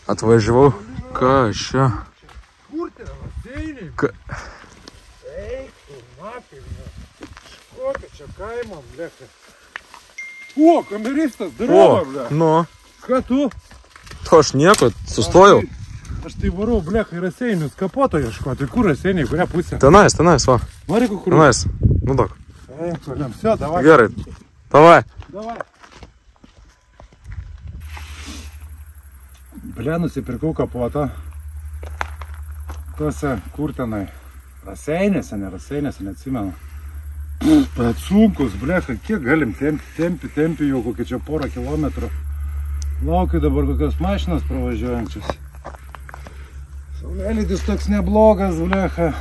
Atvažiavau. Ką aš čia? Kur ten, Raseiniai? Eik, tu, matai, ne. Kokio čia kaimo, blecha. O, kameristas, daroma, blecha. Nu. Ką tu? To aš nieko, sustojau. Aš tai varau, blecha, į Raseinius kapoto ieškoti. Kur Raseiniai, kurią pusę? Tenais, va. Nori kur? Tenais. Nu, daug. Eik, toliam, все, давай. Gerai. Davai. Давай. Ble, nusipirkau kapotą. Tuose, kur tenai? Raseiniuose, neatsimenu. Bet sunkus, blecha, kiek galim tempi jau kokie čia porą kilometrų. Laukiu dabar kokios mašinos pravažiuojančios. Saulėlydis toks neblogas, blecha.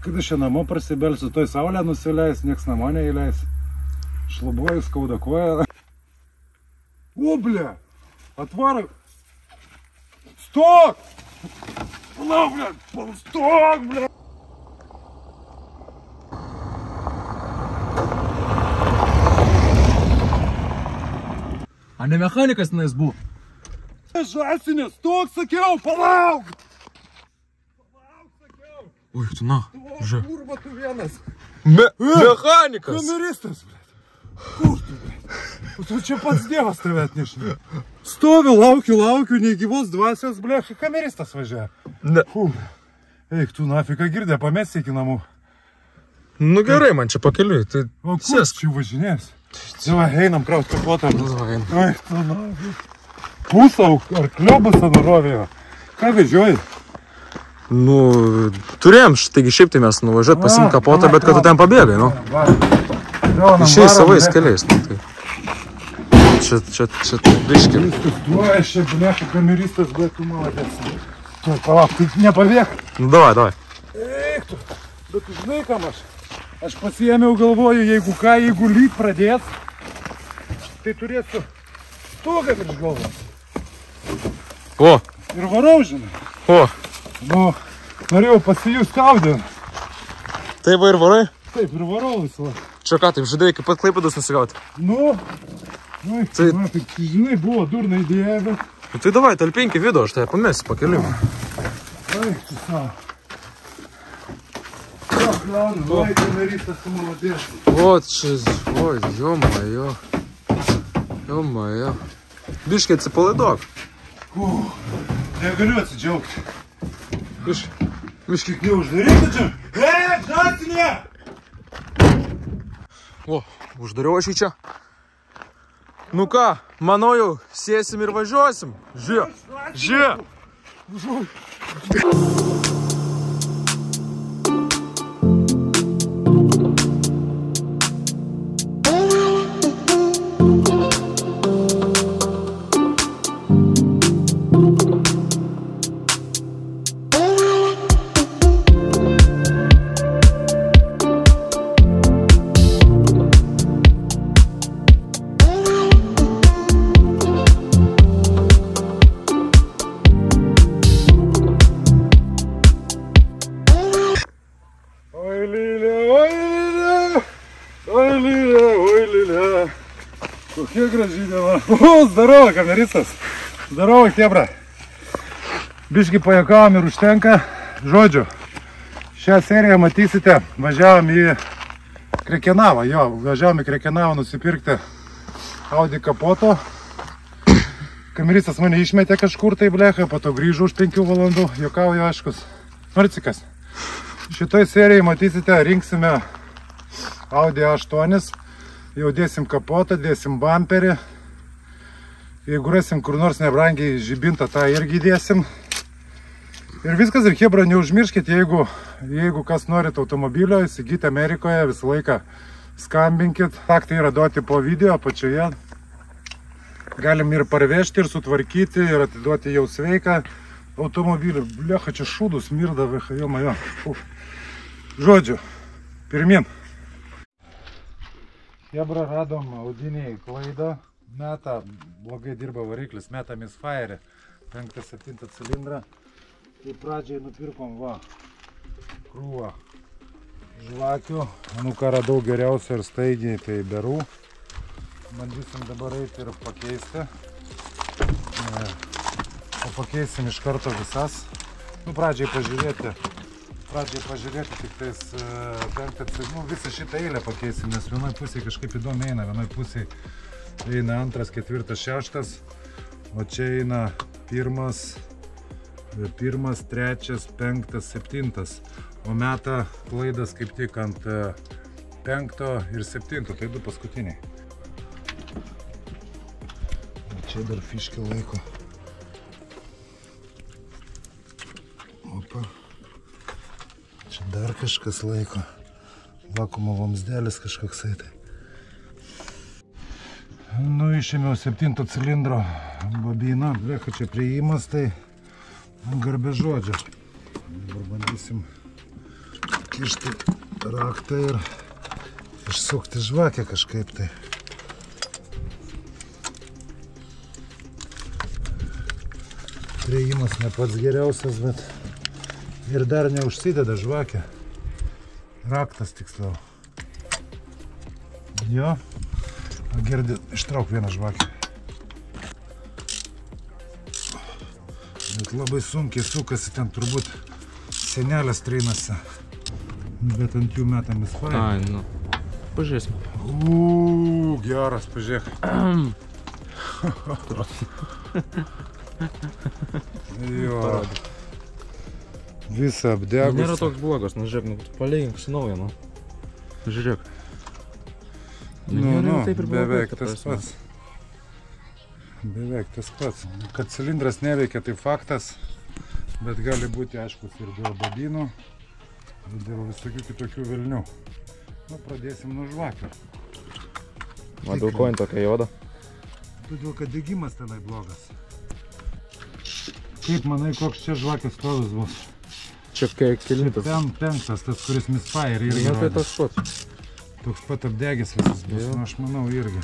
Kada aš čia namo prasibelsiu, toj saulė nusileis, nieks namo neįleis. Šlabuoju, skauda koją. O, ble, atvarai. Stok! Palauk, ble, stok, ble. A ne mechanikas tenais buvo? Žąsinė, stok, sakiau, palauk! Palauk, sakiau! Ui, tu na, žiūrėk. Kurva tu vienas. Mechanikas! Kameristas, ble. Kur tu, ble? Tu čia pats dievas tave atnešė. Stoviu, laukiu, nei gyvos dvasios, ble, kameristas važiuoja. Ne. Eik, tu nafika girdė, pamesi iki namų. Nu gerai, man čia pakeliui, tai O kur čia važinės? Davai, einam kraut kapotą. Davai, einam. Ai, tu nafik. Pusą ar kliobusą nurovėjo. Ką vežioji? Nu, turėjom, taigi šiaip tai mes nuvažiuot pasiimt kapotą, bet kad tu ten pabėgai, nu. Išėjai savais keliais, nu tai. Čia biškį. Viskas duoja, čia, blecha, kameristas, bet tu malatės. Tu, palauk, tu nepabėg. Nu, davai. Eik tu, bet tu žinai kam aš. Aš pasiėmiau, galvoju, jeigu lyt pradės, tai turėsiu stogą virš galvos. O. Ir varau, žinai. O. Nu, norėjau pasijust Audi. Tai va ir varai? Taip, ir varau visą. Čia ką, taip žadėjai, kaip pat Klaipėdos nusigauti? Nu, tai, žinai, buvo durna idėja, bet... Tai davai, talpinki vidų, aš tai pamėsiu pakeliui. Eik, tu savo. Oi, kameristas, tu maladės. O, čia, oi, jo. Biškai atsipalaiduok. Negaliu atsidžiaugti. Biškai. Neuždaryti čia. Žąsinė! O, uždariau aš į čia. Nu ką, manau jau, sėsim ir važiuosim. Žiūrėk. Kokia graži diena. O, zdarova, kameristas. Zdarova, chebra. Biški pajuokavom ir užtenka. Žodžiu, šią seriją matysite, važiavom į Krekenavą. Važiavom į Krekenavą nusipirkti Audi kapoto. Kameristas mane išmetė kažkur tai, blecha, po to grįžo už 5 valandų. Juokauju, aiškus. Marcikas. Šitoj serijai matysite, rinksime Audi A8. Jau dėsim kapotą, dėsim bamperį. Jeigu rasim kur nors nebrangiai žibintą, tą irgi dėsim. Ir viskas, ir chebra, neužmirškit, jeigu kas norit automobilio įsigyti Amerikoje, visą laiką skambinkit. Faktai yra duoti po video apačioje. Galim ir parvežti, ir sutvarkyti, ir atiduoti jau sveiką automobilį. Blecha, čia šūdus smirda, vecha, jo majo. Žodžiu, pirmin. Chebra, radom audiniai klaidą, meta, blogai dirba variklis, meta misfire, 5-7 cilindrą. Tai pradžiai nupirkom, krūvą žvakių. Nu, ką radau geriausia ir staigiai, tai berų. Bandysim dabar eiti ir pakeisti. O pakeisim iš karto visas. Nu, pradžiai pažiūrėti tik tais visą šitą eilę pakeisim, nes vienoj pusėje kažkaip įdomi eina, vienoj pusėje eina 2, 4, 6, o čia eina 1, 3, 5, 7, o meta klaidas kaip tik ant 5 ir 7, tai 2 paskutiniai. Čia dar fiškį laiko. Opa. Čia dar kažkas laiko. Vakuumo vamsdelis kažkoksai tai. Nu, išėmiau 7 cilindro bobiną. Vėka čia priėjimas, tai garbė žodžio. Dabar bandysim kišti raktą ir išsukti žvakę kažkaip tai. Priėjimas ne pats geriausias, bet ir dar neužsideda žvakė. Raktas tiksliau. Jo. Girdi, ištrauk vieną žvakę. Bet labai sunkiai sukasi, ten turbūt senelės trinasi. Bet ant jų metam jis fain. Ai, nu. Pažiūrėsim. Geras, pažiūrėk. Jo. Visą apdegus. Nėra toks blogas, nu žiūrėk, nu palygink su nauja, nu. Žiūrėk. Nu, beveik tas pats. Beveik tas pats. Kad cilindras neveikia, tai faktas, bet gali būti aiškus ir dėl bobinų, ir dėl visokių kitokių velnių. Nu, pradėsim nuo žvakių. O dėl ko jin tokia juoda? Todėl, kad degimas tenai blogas. Kaip manai, koks čia žvakės stovis bus? Čia kelintas. 5, tas, kuris Misfire irgi Tai rodė. tas pat. Toks pat apdegęs visas bus, nu aš manau irgi.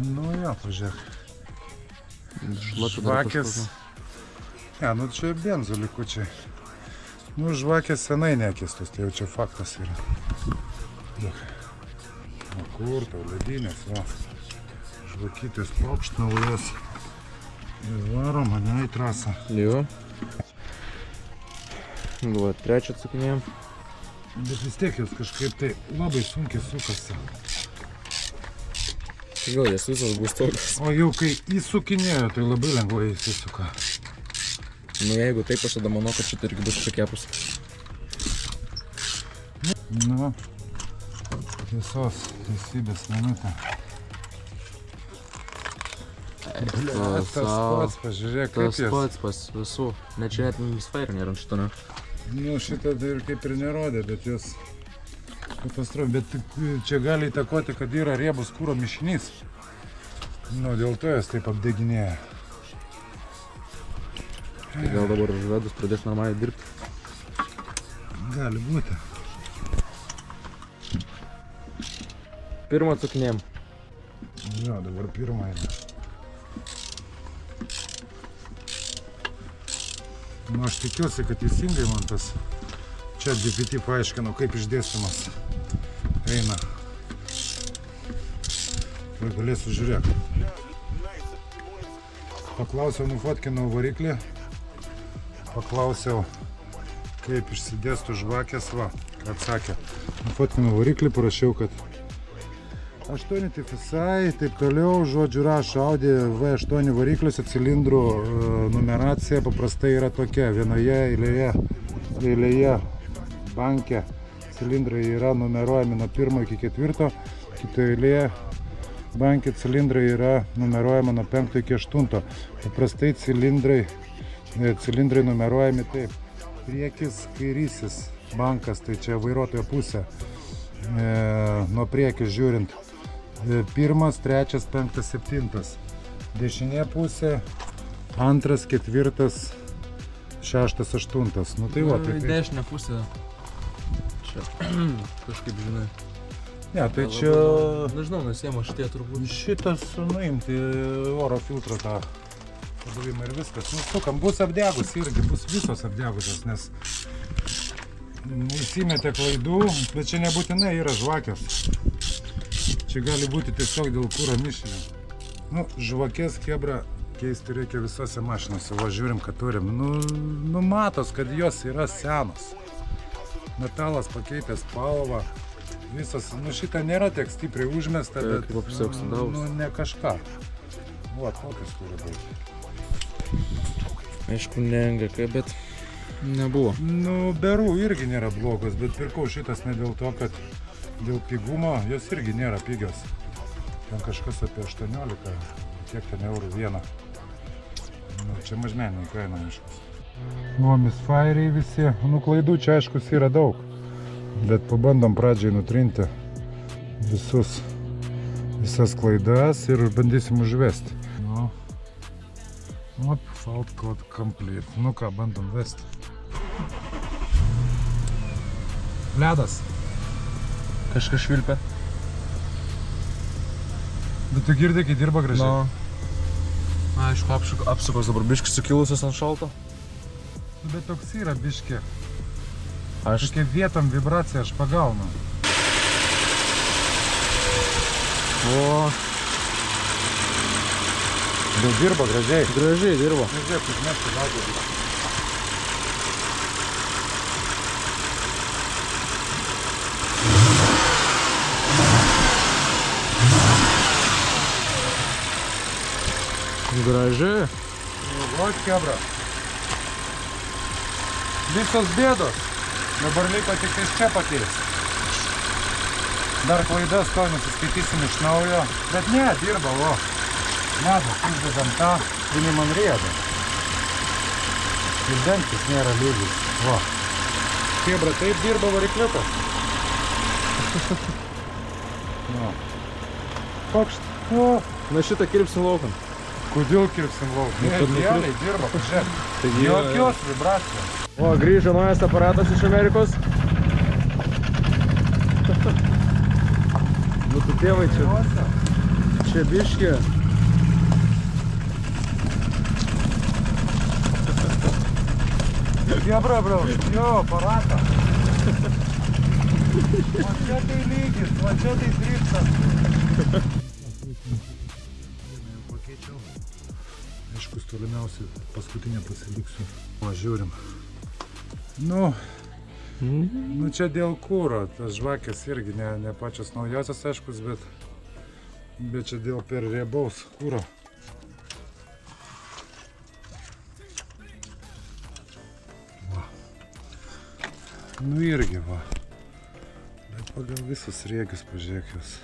Nu jo, pažiūrėk. Žvakės. Ne, nu čia benzo likučiai. Nu, žvakės senai nekistos, tai jau čia faktas yra. O kur tau ledinės, va. Žvakytės pokšt naujas. Ir varom, ane, į trasą. Jo. Galvoju, 3 atsakinėjom. Bet vis tiek jos kažkaip tai labai sunkiai sukasi. Tai gal jas visas bus toks. O jau kai įsukinėjo, tai labai lengvai įsisuka. Nu jeigu taip, aš tada manau, kad šitą irgi bus pakepus. Nu, tiesos, teisybės minutė. Tas pats, pažiūrėk, kaip Tas jas. pats pas visų. Ne čia net Misfire nėra ant šito, ne? Nu, šitą ir kaip ir nerodė, bet jos katastrofa. Bet čia gali įtakoti, kad yra riebus kūro mišinys. Nu, dėl to jas taip apdeginėja. Tai gal dabar užvedus pradės normaliai dirbti. Gali būti. Pirmą atsakinėjom. Jo, dabar pirmą eina. Nu, aš tikiuosi, kad teisingai man tas čia GPT paaiškino, kaip išdėstymas eina. Tai galėsiu žiūrėti. Paklausiau, nufotkinau variklį. Paklausiau, kaip išsidėstų žvakės, va, ką atsakė. Nufotkinau variklį, parašiau, kad 8 TFSI, taip toliau, žodžiu rašo Audi V8 varikliuose cilindrų numeracija paprastai yra tokia. Vienoje eilėje banke cilindrai yra numeruojami nuo 1 iki 4, kitoje eilėje banke cilindrai yra numeruojami nuo 5 iki 8. Paprastai cilindrai numeruojami taip. Priekis kairysis bankas, tai čia vairuotojo pusė, nuo priekio žiūrint. 1, 3, 5, 7. Dešinė pusė 2, 4, 6, 8. Nu tai va, tai Dešinė pusė. Čia kažkaip žinai. Ne, tai čia... Nežinau, nesiema šitie turbūt. Šitas nuimti oro filtrą tą padavimą ir viskas. Nu, sukam, bus apdegus irgi, bus visos apdegusios, nes įsimetė klaidų, bet čia nebūtinai yra žvakės. Čia gali būti tiesiog dėl kūro mišinio. Nu, žvakės, chebra, keisti reikia visose mašinose. Va, žiūrim, kad turim. Nu matos, kad jos yra senos. Metalas pakeitęs spalvą. Visas, nu šitą nėra tiek stipriai užmesta, bet nu ne kažką. Va, tokias turi būti. Aišku, ne NGK, bet nebuvo. Nu, berų irgi nėra blogos, bet pirkau šitas ne dėl to, kad dėl pigumo jos irgi nėra pigios. Ten kažkas apie 18, kiek ten eurų vieną. Nu, čia mažmeninė kaina, aiškus. Nu, misfiriai visi, nu klaidų čia aiškus yra daug. Bet pabandom pradžiai nutrinti visas klaidas ir bandysim užvesti. Nu, fault code complete. Nu ką, bandom vesti. Ledas. Kažkas švilpia. Bet tu girdi, kai dirba gražiai? Na, aišku, apsukos dabar biškis sukilusios ant šalto. Bet toks yra biški. Aš tokia vietom vibracija aš pagaunu. O. Bet dirba gražiai. Gražiai dirba. Nežiūrėk, užmesti gaudžiu. Gražiai. Vat kebra. Visos bėdos. Dabar liko tik čia pakeisti. Dar klaidas to nusiskaitysim iš naujo. Bet ne, dirba, o. Matas, uždedam tą, jinai man rieda. Ir dengtis nėra liūdis. O. Kebra, taip dirba varikliukas. No. Pakšt. O. Na šitą kirpsim laukan. Kodėl kirpsim laukan? Ne, realiai dirba, pažiūrėk. Jokios vibracijos. O, grįžo naujas aparatas iš Amerikos. Nu tu tėvai čia biškė. Kebra, brau, jo, aparatą. Va čia tai lygis, va čia tai driftas. Pakeičiau. Aiškus, tolimiausiai paskutinę pasiliksiu. O, žiūrim. Nu čia dėl kūro, tas žvakės irgi ne pačios naujosios aiškus, bet čia dėl per riebaus kūro. Va. Nu irgi va. Bet pagal visus riegius pažiūrėk jos.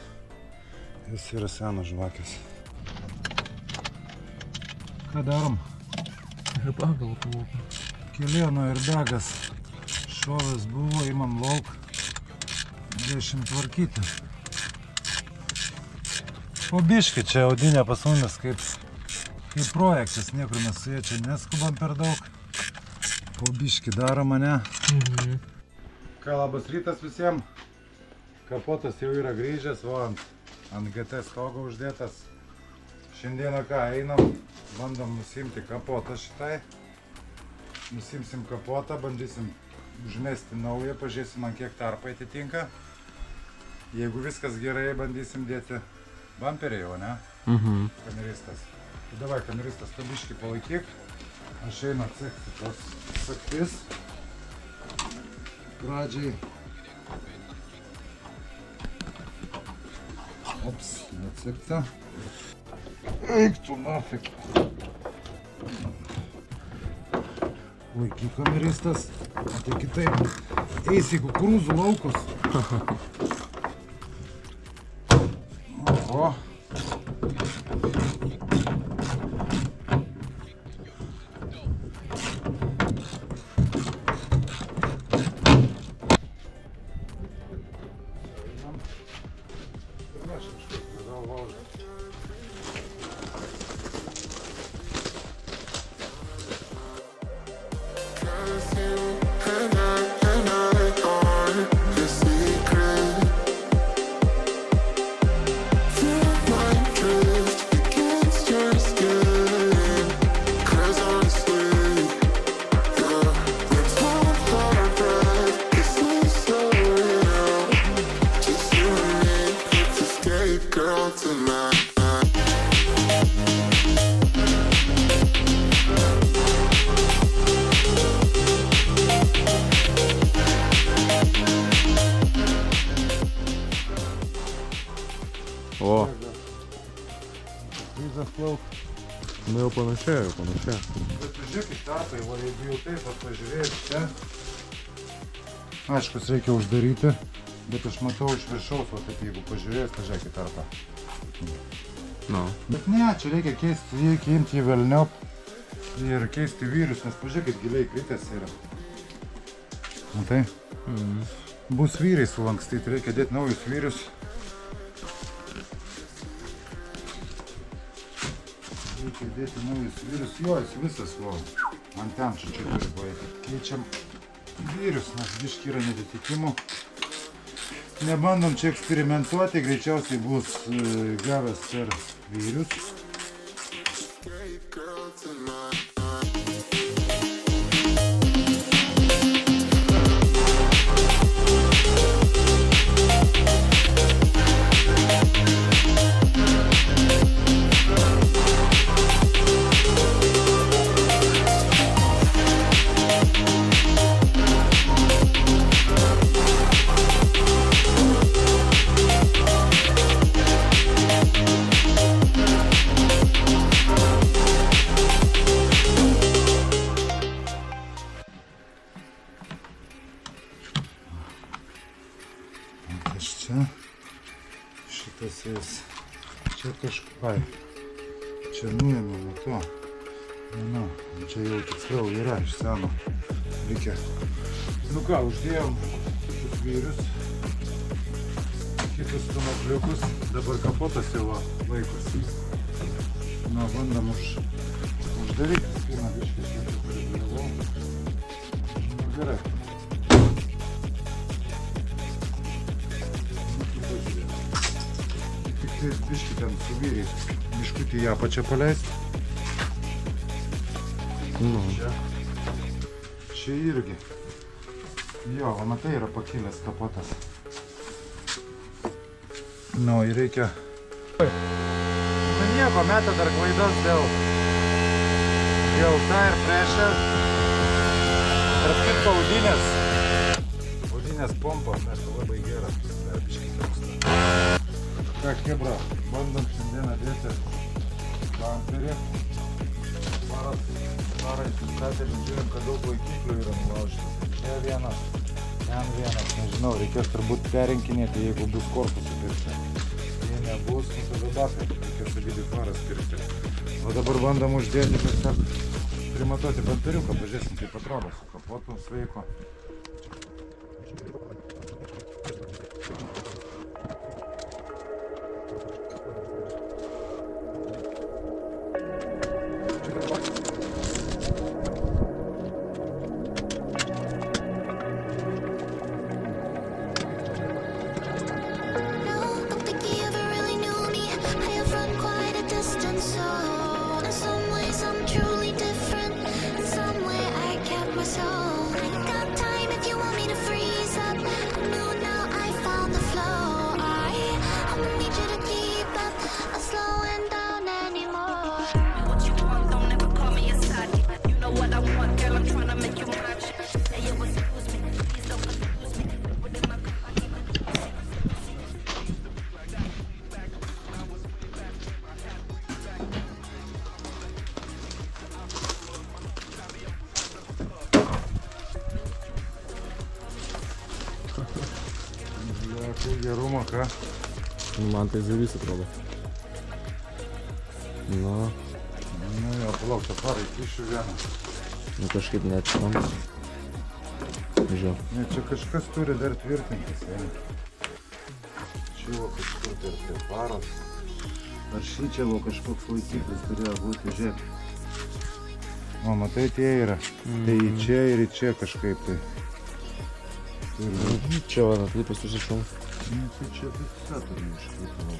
Jos yra senos žvakės. Ką darom? Ir pagal plauką. Kelieno ir begas šovės buvo, imam lauk, dėšim tvarkyti. Po biškį čia audinė pas mumis kaip projektas, niekur mes su jie čia neskubam per daug. Po biškį daro mane. Ką, labas rytas visiems. Kapotas jau yra grįžęs, o ant GT stogo uždėtas. Šiandieną ką, einam, bandom nusimti kapotą šitai. Nusimsim kapotą, bandysim užmesti naują, pažiūrėsim, man kiek tarpai atitinka. Jeigu viskas gerai, bandysim dėti bumperį jau, ne? Kameristas. Tai davai, kameristas, tu biškį palaikyk. Aš einu atsekti tos saktis. Pradžiai. Ops, neatsekta. Eik tu nafik. Laikyk kameristas, tai kitaip eis į kukurūzų laukus. Oho. And I gone, the secret. vizas plauk. Nu jau panašiai. Bet žiūrėkit, tarpai, va, jeigu jau taip pažiūrėjus čia. Aišku, reikia uždaryti, bet aš matau iš viršaus, va taip jeigu pažiūrėjus, pažiūrėkit tarpą. No. Bet ne, čia reikia keisti, reikia imti į velniop ir keisti vyrius, nes pažiūrėkit, giliai kritęs yra. Matai? Bus vyriai sulankstyti, reikia dėti naujus vyrius. Reikia dėti naujus vyrius, jo, jis visas, va, ant ten čia turi baigti. Keičiam vyrius, nes biški yra netitikimų. Nebandom čia eksperimentuoti, greičiausiai bus gavęs per vyrius. Šitas jis, čia kažkai, čia nuėmė nuo to, čia jau tiksliau yra iš seno, reikia. Nu ką, uždėjom šitus vyrius, kitus stumokliukus, dabar kapotas jau laikosi. Na, bandam uždaryti, spyną biškį šiek tiek pareguliavau. Nu, gerai. Biškį ten suvyriai, biškutį ją pačią paleist. Čia irgi. Jo, va matai, yra pakilęs kapotas. Nu, ir reikia... Nu nieko, meta dar klaidos dėl tire pressure. Tarp kitko audinės pompos, nes labai geras, biškį trūksta. Ką, chebra, bandom šiandieną dėti bamperį. Varai sustatėlį, žiūrim, kad daug laikiklių yra nulaužytas. Čia vienas, ten vienas, nežinau, reikės turbūt perinkinėti, jeigu bus korpusų pirkti. Jei nebus, nu tada batai, reikės abidį faras pirkti. O dabar bandom uždėti, tiesiog primatuoti bamperiuką, pažiūrėsim, kaip atrodo su kapotu sveiko. Gerumo, ką? Man tai žuvis atrodo. Nu. Nu jo, palauk, tą parą įkišiu vieną. Nu kažkaip neatsimam. Žiūrėjau. Ne, čia kažkas turi dar tvirtintis. Čia buvo kažkur dar prie paros. Ar šičia buvo kažkoks laikiklis turėjo būti, žiūrėk. O, matai, tie yra. Tai į čia ir į čia kažkaip tai. Čia va, atlipas užsišau. Nu, tai čia fiksatorių iškliupau.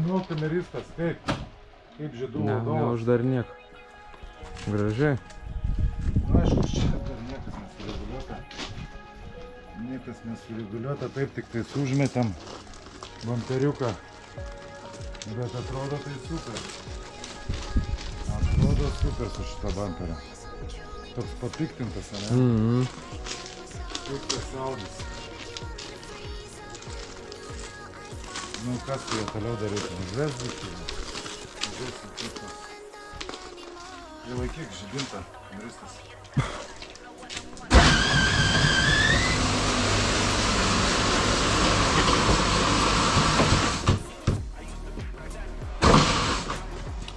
Nu, kameristas, kaip žiedų vadovas? Neuždarinėk. Gražiai. Na, aišku, čia dar niekas nesureguliuota. Niekas nesureguliuota, taip tik tai užmetam bamperiuką. Bet atrodo tai super. Atrodo super su šitą bamperį. Toks papiktintas, ane? kas tu jau toliau daryti. Užves biškį. Laikyk žibintą, kameristas.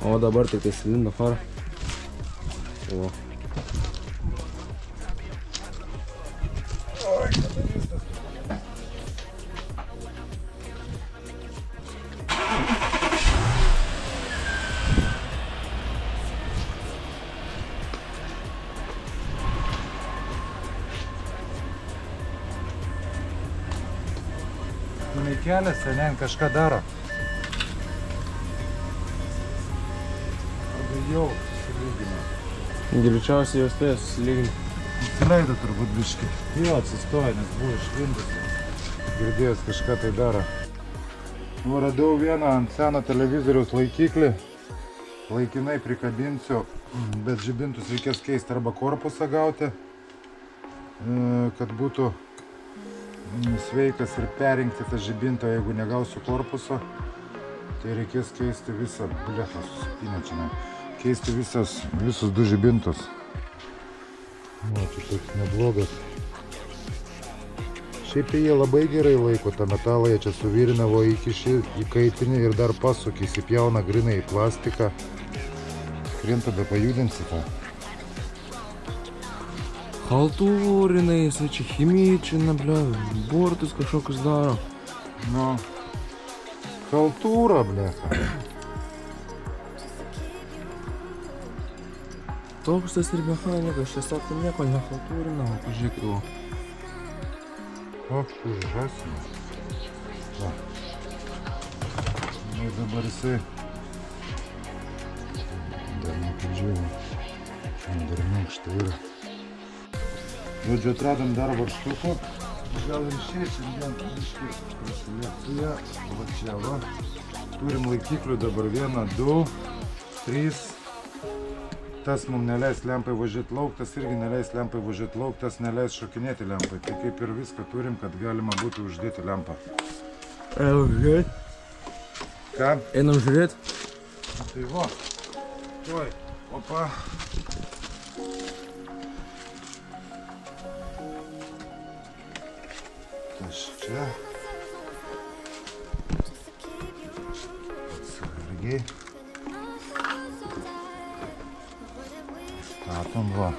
O dabar tik tai silindo farą. O. Tunai kelias, seniai kažką daro. Arba jau susilygino. Greičiausiai jos tai susilygino. Nusileido turbūt biškį. Jo, atsistoja, nes buvo išlindęs. Girdėjęs kažką tai daro. Nu, radau vieną ant seno televizoriaus laikiklį. Laikinai prikabinsiu, bet žibintus reikės keisti arba korpusą gauti, kad būtų sveikas ir perrinkti tą žibintą. Jeigu negausiu korpuso, tai reikės keisti visą, blechą susipinę čia, keisti visus du žibintus. O, čia toks neblogas. Šiaip jie labai gerai laiko tą metalą, jie čia suvirinavo, įkiši, įkaitinį ir dar pasukį, įsipjauna grinai į plastiką. Krenta, be pajudinsi tą. Haltūrinai, jisai čia chimyčina, ble, bortus kažkokius daro. Nu, haltūra, blecha. Toks tas ir mechanikas, čia sako nieko nehaltūrinavo, pažiūrėkimo. Koks užasimas. Va. Nu, dabar jisai dar nekadžiavo. Dar minkšta yra. Žodžiu, atradom dar varžtuko. Gal ir šiandien biškį prasilėtuja. Va čia va. Turim laikiklių dabar 1, 2, 3. Tas mums neleis lempai važiuoti lauk, tas irgi neleis lempai važiuoti lauk, tas neleis šokinėti lempai. Tai kaip ir viską turim, kad galima būtų uždėti lempą. Einam žiūrėt? Ką? Einam žiūrėt? Tai va. Tuoj. Opa. Tas čia. Atsargiai. Statom va.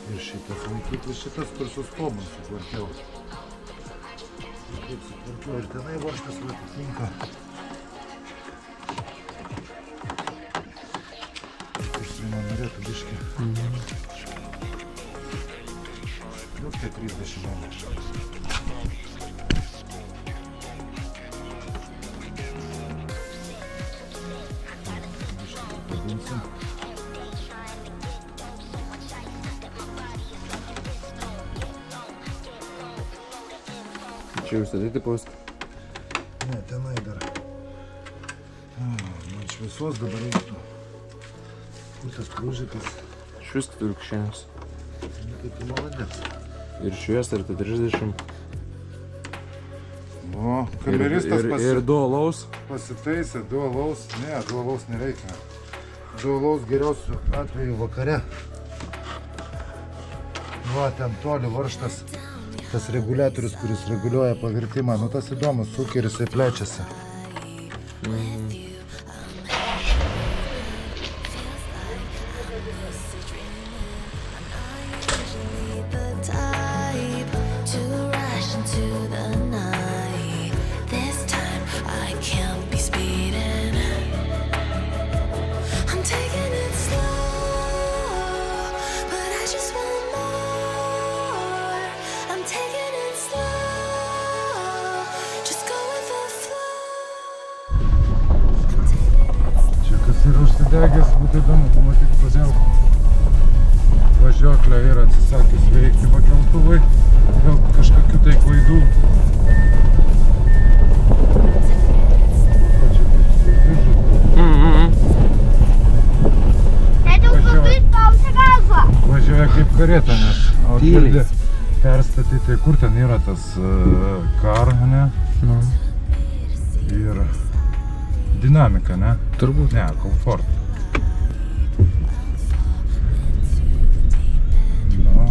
Ir šitas laikiklis, šitas kur su skobom sutvarkiau. Kaip sutvarkiau ir tenai varžtas va atitinka. Išsima norėtų biškį. Liuk tai 30 metų. Biškį prikabinsim. Čia užstatyti postą? Ne, tenai dar. Man šviesos dabar reiktų. Kur tas prūžikas? Švisk turiu kšienas. Kaip tu maladės. Ir švies, ir 30. O, kameristas ir 2 alaus. pasitaisė, 2 alaus. Ne, 2 alaus nereikia. 2 alaus geriausiu atveju vakare. Va, ten toli varžtas. Tas reguliatorius, kuris reguliuoja pavirtimą, nu tas įdomus, sukia ir jisai plečiasi. Ir užsidegęs, būtų įdomu pamatyti, kodėl važiuoklė yra atsisakęs veikti vakeltuvai dėl kažkokių tai klaidų. Važiuoja kaip kareta, nes perstatyti, kur ten yra tas kar, ne? ir dinamika, ne? Turbūt. Ne, komfort. Nu,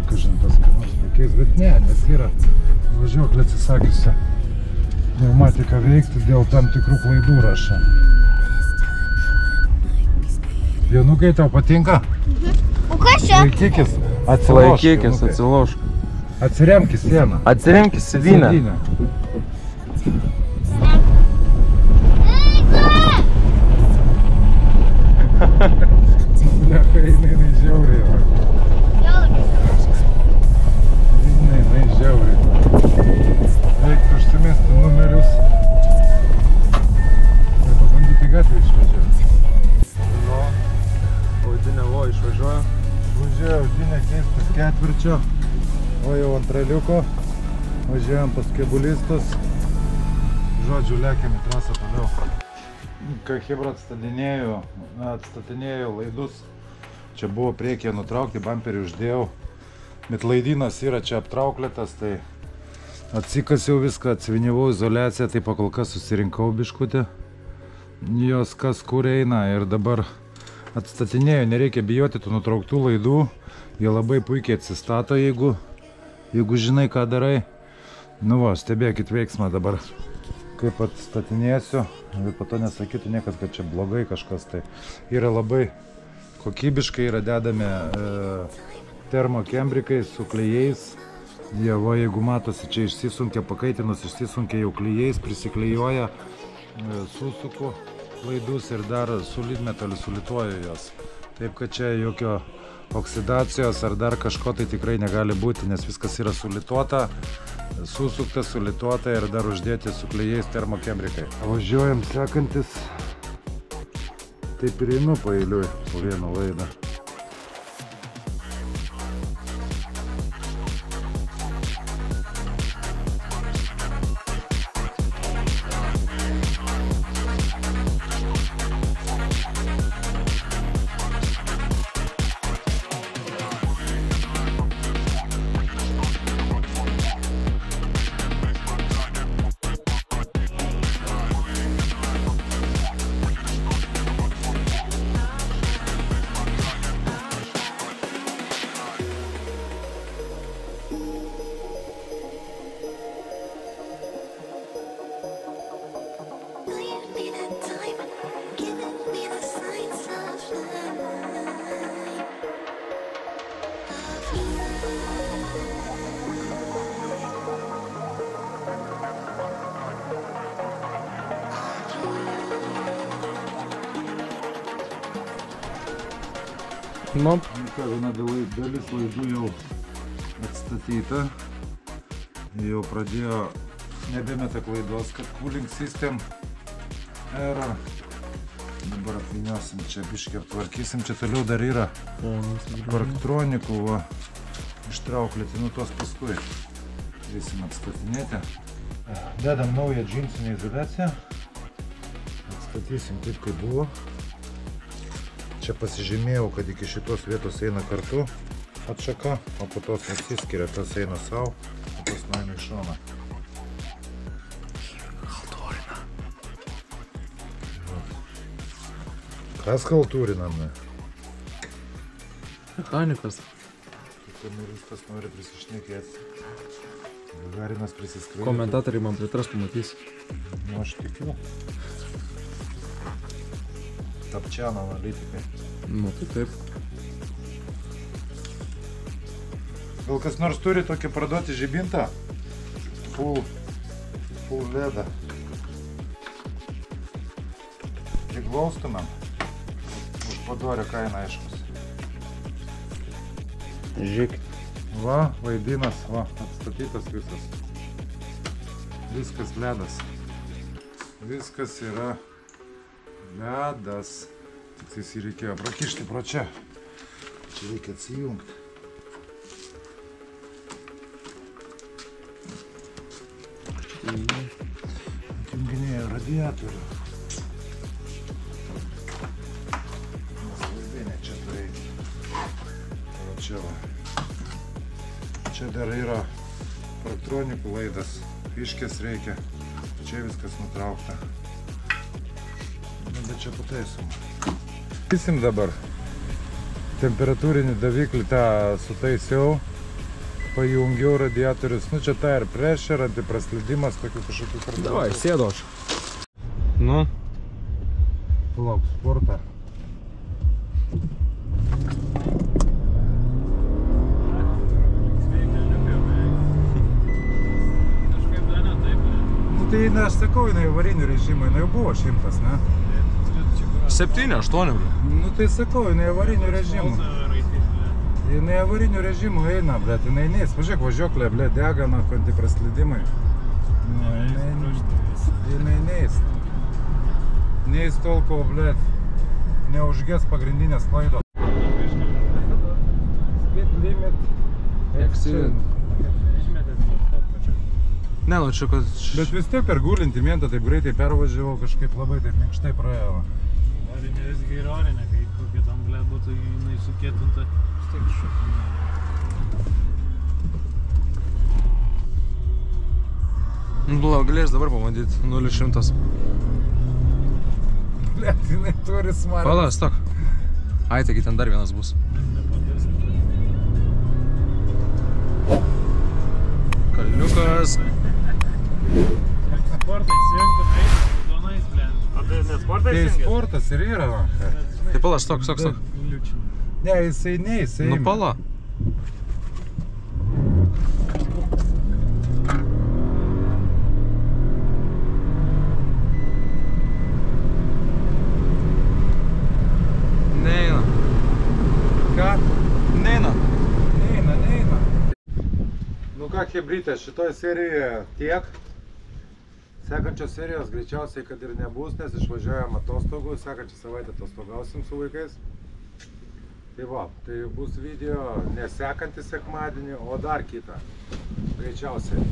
kažin tas ką nors pakeis, bet ne, nes yra važiuoklė atsisakiusi pneumatiką veikti dėl tam tikrų klaidų rašo. Jonukai, tau patinka? O kas čia? Laikykis, Atsilaikykis, atsilošk. Atsiremk į sieną. Atsiremk į sėdynę. Blecha, jinai žiauriai. Jinai žiauriai. Reiktų užsimesti numerius ir pabandyti gatvę išvažiuoti. Audinė išvažiuoja. Važiuoja audinė keistis ketvirčio, o jau antraliuko. Važiuojam pas kebulistus. Žodžiu, lėkiam į trasą toliau. Kai Chebra atstatinėjo laidus, čia buvo priekyje nutraukti, bamperį uždėjau. Bet laidynas yra čia aptrauklėtas, tai atsikasiau viską, atsiviniavau izoliaciją, tai pakol kas susirinkau biškutį. Jos kas kur eina ir dabar atstatinėjo, nereikia bijoti tų nutrauktų laidų. Jie labai puikiai atsistato, jeigu žinai, ką darai. Nu va, stebėkit veiksmą dabar, kaip atstatinėsiu. Bet po to nesakytų niekas, kad čia blogai kažkas. Tai yra labai kokybiškai, yra dedami termokembrikai su klijais. Jie, va, jeigu matosi, čia išsisunkia, pakaitinus išsisunkia jau klijais, prisiklijuoja, susuku laidus ir dar su lydmetaliu sulituoju jos. Taip, kad čia jokio oksidacijos ar dar kažko tai tikrai negali būti, nes viskas yra sulituota, susukta, sulituota ir dar uždėti su klijais termokembrikai. Važiuojam sekantis, taip ir einu paeiliui po vieną laidą. Nu, Viena dalis laidų jau atstatyta. Jau pradėjo nebemeta klaidos, kad cooling system era. Dabar apviniosim čia, biškį aptvarkysim. Čia toliau dar yra parktronikų, va, ištrauklėti, nu tos paskui reisim atstatinėti. Dedam naują džinsinę izoliaciją. Atstatysim taip, kaip buvo. Čia pasižymėjau, kad iki šitos vietos eina kartu atšaka, o po tos atsiskiria, tas eina savo, o tas nueina į šoną. Haltūrina. Kas haltūrinam, ne? Mechanikas. Kameristas nori prisišnekėti. Gagarinas prisiskraidė. Komentatoriai man pritras, pamatys. Nu, aš tikiu. Tapčiano analitikai. Nu, tai taip. Gal kas nors turi tokį parduoti žibintą? Full ledą. Priglaustumėm. Už padorę kainą, aiškus. Žiūrėk. Va, vaidinas, va, atstatytas visas. Viskas ledas. Viskas yra ledas. Tik jis reikėjo prakišti pro čia. Čia reikia atsijungti. Atjunginėjau radiatorių. Nes laidinė čia turėjai. O čia va. Čia dar yra parktronikų laidas. Fiškės reikia. čia viskas nutraukta. Nu, bet čia pataisom. Vysim dabar. Temperatūrinį daviklį tą sutaisiau. Pajungiau radiatorius. Nu, čia ta air pressure, antipraslydimas, tokių kažkokių kartų. Davai, sėdo aš. Nu. Palauk, sportą. Nu, tai, na, aš sakau, jinai avarinių režimų, jinai jau buvo 100, ne? 7, 8. Nu, tai sakau, jinai avarinių režimų. Jinai avarinių režimų eina, blėt, jinai neis. Važiuok, važiuoklė, blėt, dega, na, antipraslydimai. Nu, jinai neis. Neis tol, kol, blėt, neužgės pagrindinės klaidos. Speed limit. Accident. Ne, nu čia kad... Bet vis tiek per gulintį mientą taip greitai pervažiavau, kažkaip labai taip minkštai praėjo. Varinė visgi ir orinė, kai kokia tam blėt būtų jinai sukėtinta. Blau, galės dabar pabandyti 0-100. Blėt, jinai turi smartą. Pala, stok. Ai, taigi ten dar vienas bus. Kalniukas. Sportą įsijungtų, raudonais, blėt. O tai net sportą Tai įsijungė? sportas ir yra, va. Tai pala, stok. Ne, jisai neis, Nu pala. Neina. Ką? Neina. Neina. Nu ką, hebrytė, šitoj serijoje tiek. Sekančios serijos greičiausiai, kad ir nebus, nes išvažiuojam atostogų. Sekančią savaitę atostogausim su vaikais. Tai va, tai bus video ne sekantį sekmadienį, o dar kitą. Greičiausiai.